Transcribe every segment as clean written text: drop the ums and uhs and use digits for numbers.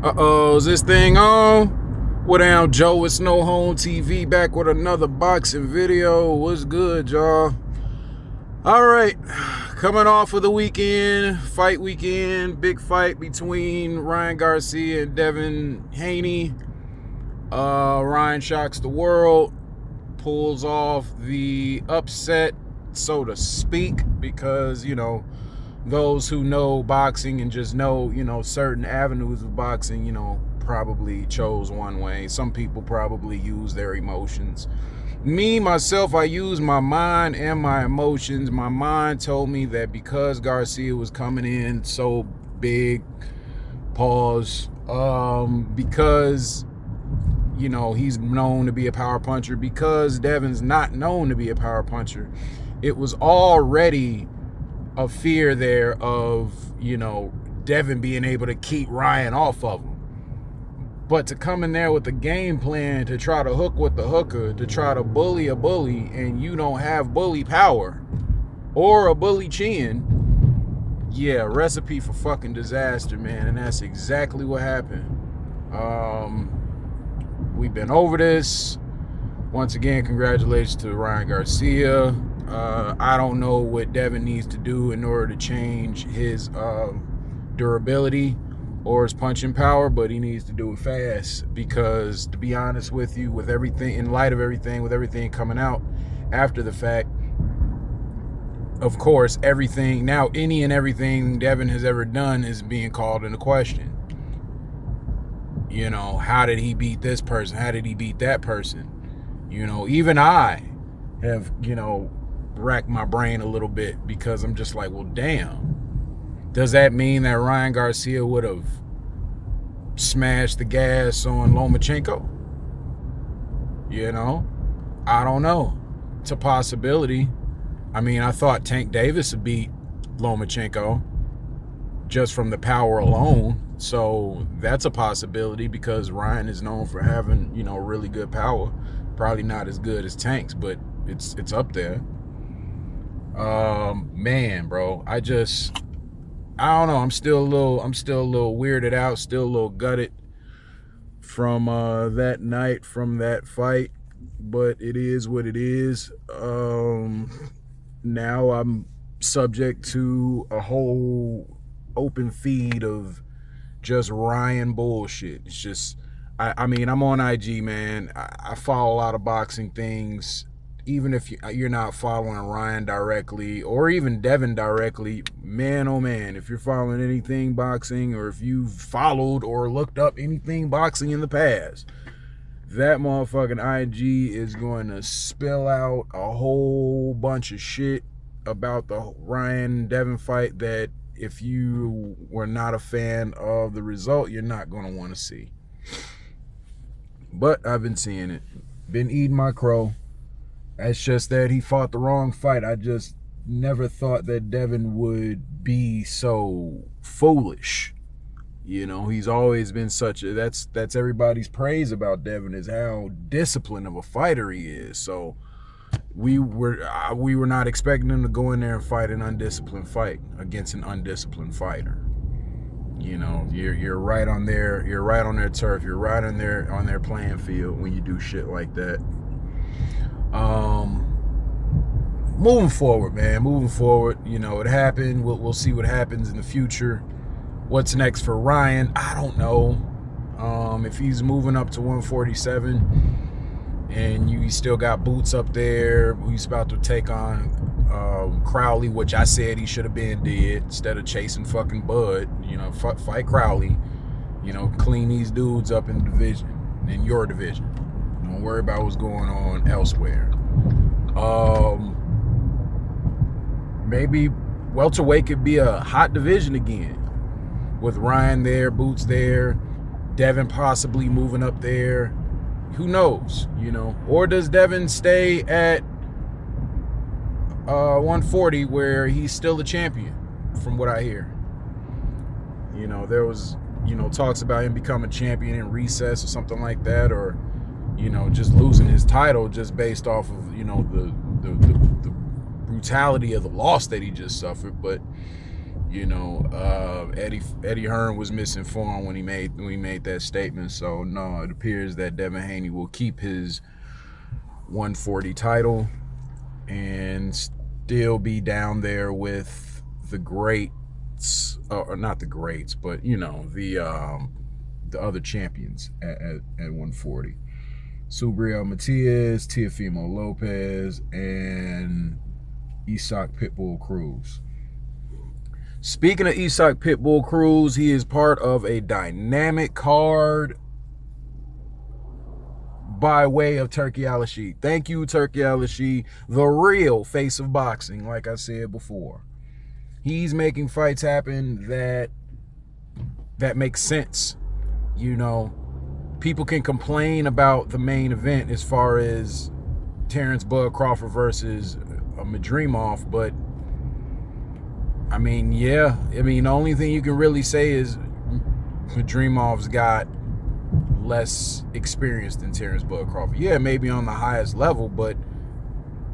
Uh-oh, is this thing on? What down, Joe? It's No Home TV back with another boxing video. What's good, y'all? All right, coming off of the weekend, fight weekend, big fight between Ryan Garcia and Devin Haney. Ryan shocks the world, pulls off the upset, so to speak, because, those who know boxing and just know, certain avenues of boxing, probably chose one way. Some people probably use their emotions. Me, myself, I use my mind and my emotions. My mind told me that because Garcia was coming in so big, pause, because, he's known to be a power puncher, because Devin's not known to be a power puncher, it was already a fear there of, Devin being able to keep Ryan off of him. But to come in there with a game plan to try to hook with the hooker, to try to bully a bully, and you don't have bully power or a bully chin, yeah, recipe for fucking disaster, man. And that's exactly what happened. We've been over this. Once again, congratulations to Ryan Garcia. I don't know what Devin needs to do in order to change his durability or his punching power, but he needs to do it fast, because to be honest with you, with everything, in light of everything, with everything coming out after the fact, of course, everything now, any and everything Devin has ever done is being called into question. How did he beat this person? How did he beat that person? Even I have, racked my brain a little bit, because I'm just like, well, damn. Does that mean that Ryan Garcia would have smashed the gas on Lomachenko? I don't know. It's a possibility. I mean, I thought Tank Davis would beat Lomachenko just from the power alone. So that's a possibility, because Ryan is known for having, really good power. Probably not as good as Tank's, but it's up there. Man, bro, I don't know. I'm still a little weirded out, still a little gutted from that night, from that fight, but it is what it is. Now I'm subject to a whole open feed of just Ryan bullshit. It's just, I mean, I'm on IG, man. I follow a lot of boxing things. Even if you're not following Ryan directly, or even Devin directly, man, oh man, if you're following anything boxing, or if you've followed or looked up anything boxing in the past, that motherfucking IG is going to spill out a whole bunch of shit about the Ryan Devin fight that if you were not a fan of the result, you're not going to want to see. But I've been seeing it, been eating my crow. It's just that he fought the wrong fight. I just never thought that Devin would be so foolish. He's always been such a, that's everybody's praise about Devin, is how disciplined of a fighter he is. So we were not expecting him to go in there and fight an undisciplined fight against an undisciplined fighter. You're right on their turf. You're right on their playing field when you do shit like that. Moving forward, man. Moving forward, it happened. We'll see what happens in the future. What's next for Ryan? I don't know. If he's moving up to 147, and you still got Boots up there, he's about to take on Crowley, which I said he should have been dead instead of chasing fucking Bud. Fight Crowley. Clean these dudes up in the division, in your division. Don't worry about what's going on elsewhere. Maybe welterweight could be a hot division again, with Ryan there, Boots there, Devin possibly moving up there. Who knows? Or does Devin stay at 140, where he's still the champion, from what I hear? There was talks about him becoming champion in recess or something like that, or just losing his title just based off of, the brutality of the loss that he just suffered. But, You know, Eddie Hearn was misinformed when he made that statement. So no, it appears that Devin Haney will keep his 140 title and still be down there with the greats, or not the greats, but you know, the other champions at 140. Subriel Matias, Teofimo Lopez, and Isaac Pitbull Cruz. Speaking of Isaac Pitbull Cruz, he is part of a dynamic card by way of Turki Al-Rashid. Thank you, Turki Al-Rashid, the real face of boxing, like I said before. He's making fights happen that make sense. You know, people can complain about the main event as far as Terrence Bud Crawford versus Madrimov, but I mean, yeah. I mean, the only thing you can really say is Madrimov's got less experience than Terrence Bud Crawford. Yeah, maybe on the highest level, but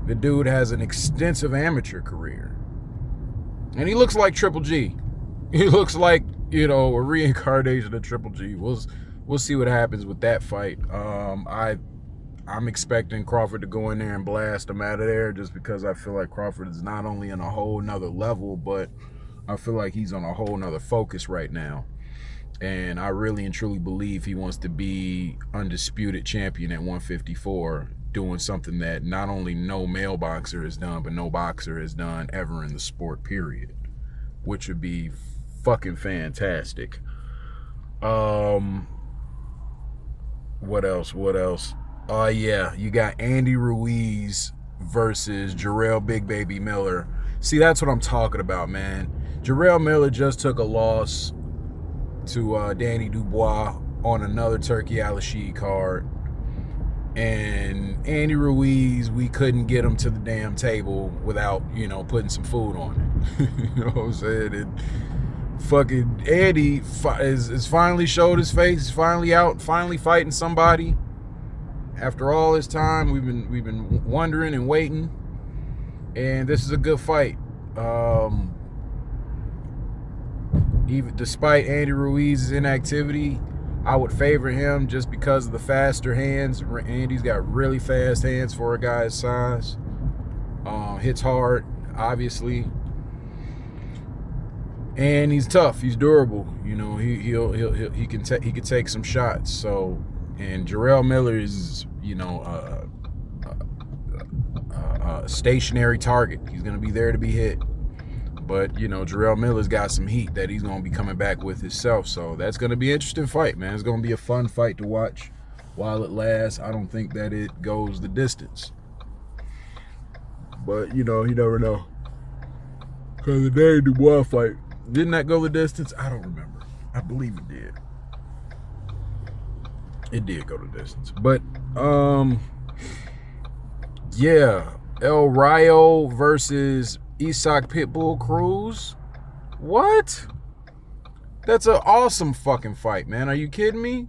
the dude has an extensive amateur career. And he looks like Triple G. He looks like, you know, a reincarnation of Triple G. We'll see what happens with that fight. I'm expecting Crawford to go in there and blast him out of there, just because I feel like Crawford is not only on a whole nother level, but I feel like he's on a whole nother focus right now. And I really and truly believe he wants to be undisputed champion at 154, doing something that not only no male boxer has done, but no boxer has done ever in the sport, period. Which would be fucking fantastic. What else? Yeah, you got Andy Ruiz versus Jarrell Big Baby Miller. See, that's what I'm talking about, man. Jarrell Miller just took a loss to Danny Dubois on another Turki Al-Rashid card. And Andy Ruiz, we couldn't get him to the damn table without, you know, putting some food on it. You know what I'm saying? And fucking Andy is finally showed his face. He's finally out, finally fighting somebody. After all this time, we've been wondering and waiting, and this is a good fight. Even despite Andy Ruiz's inactivity, I would favor him just because of the faster hands. Andy's got really fast hands for a guy his size. Hits hard, obviously, and he's tough. He's durable. You know, he can take some shots. So, and Jarrell Miller is, you know, a stationary target. He's gonna be there to be hit. But, you know, Jarrell Miller's got some heat that he's going to be coming back with himself. So that's going to be an interesting fight, man. It's going to be a fun fight to watch while it lasts. I don't think that it goes the distance. But, you know, you never know. Because the Danny Dubois fight, didn't that go the distance? I don't remember. I believe it did. It did go the distance. But, yeah. El Rayo versus Isaac Pitbull Cruz. What? That's an awesome fucking fight, man. Are you kidding me?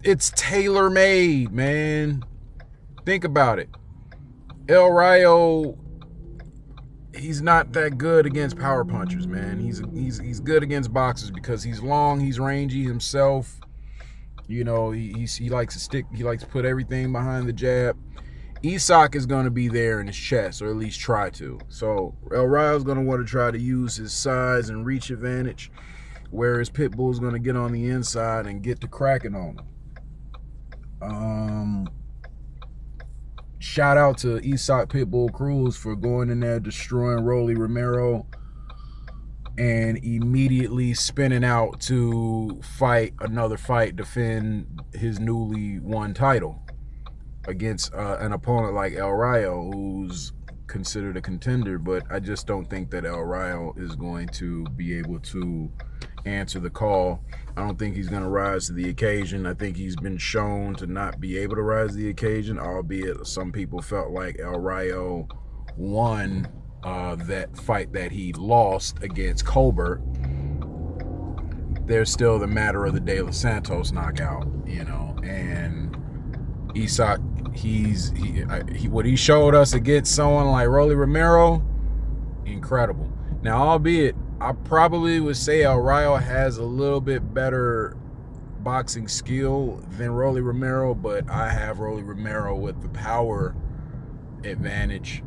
It's tailor-made, man. Think about it. El Rayo, he's not that good against power punchers, man. He's good against boxers because he's long, he's rangy himself. You know, he likes to stick, he likes to put everything behind the jab. Isaac is going to be there in his chest, or at least try to. So El Rayo's going to want to try to use his size and reach advantage, whereas Pitbull's going to get on the inside and get to cracking on him. Shout out to Isaac Pitbull Cruz for going in there, destroying Rolly Romero, and immediately spinning out to fight another fight, defend his newly won title against an opponent like El Rayo, who's considered a contender. But I just don't think that El Rayo is going to be able to answer the call. I don't think he's going to rise to the occasion. I think he's been shown to not be able to rise to the occasion, albeit some people felt like El Rayo won that fight that he lost against Colbert. There's still the matter of the De Los Santos knockout, you know, and Isaac, what he showed us against someone like Rolly Romero, incredible. Now, albeit, I probably would say El Rayo has a little bit better boxing skill than Rolly Romero, but I have Rolly Romero with the power advantage,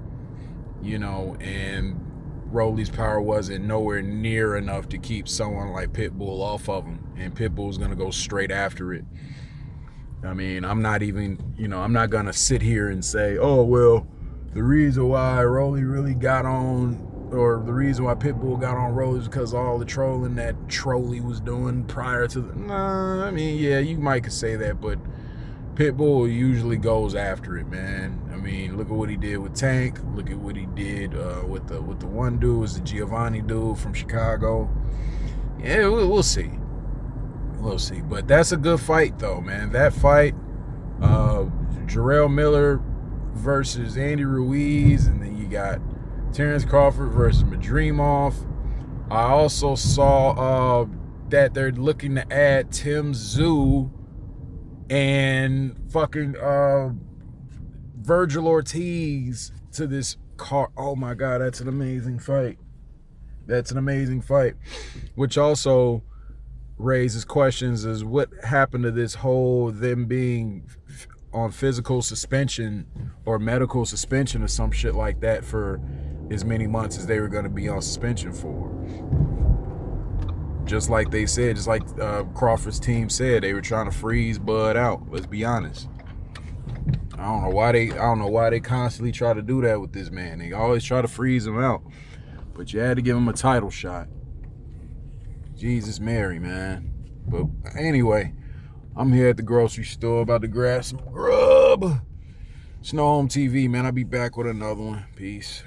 you know, and Rolly's power wasn't nowhere near enough to keep someone like Pitbull off of him, and Pitbull's gonna go straight after it. I mean, I'm not even, you know, I'm not gonna sit here and say, oh, well, the reason why Rolly really got on, or the reason why Pitbull got on Rolly is because all the trolling that Trolly was doing prior to the, nah, I mean, yeah, you might could say that, but Pitbull usually goes after it, man. I mean, look at what he did with Tank. Look at what he did with the one dude, was the Giovanni dude from Chicago. Yeah, we'll see. We'll see. But that's a good fight, though, man. That fight, Jarrell Miller versus Andy Ruiz, and then you got Terrence Crawford versus Madrimov. I also saw that they're looking to add Tim Tszyu and fucking Virgil Ortiz to this card. Oh my God, that's an amazing fight. That's an amazing fight. Which also raises questions as what happened to this whole them being on physical suspension or medical suspension or some shit like that for as many months as they were going to be on suspension for. Just like they said, just like Crawford's team said, they were trying to freeze Bud out. Let's be honest. I don't know why they constantly try to do that with this man. They always try to freeze him out, but you had to give him a title shot. Jesus Mary, man. But anyway, I'm here at the grocery store about to grab some grub. Snow Home TV, man. I'll be back with another one. Peace.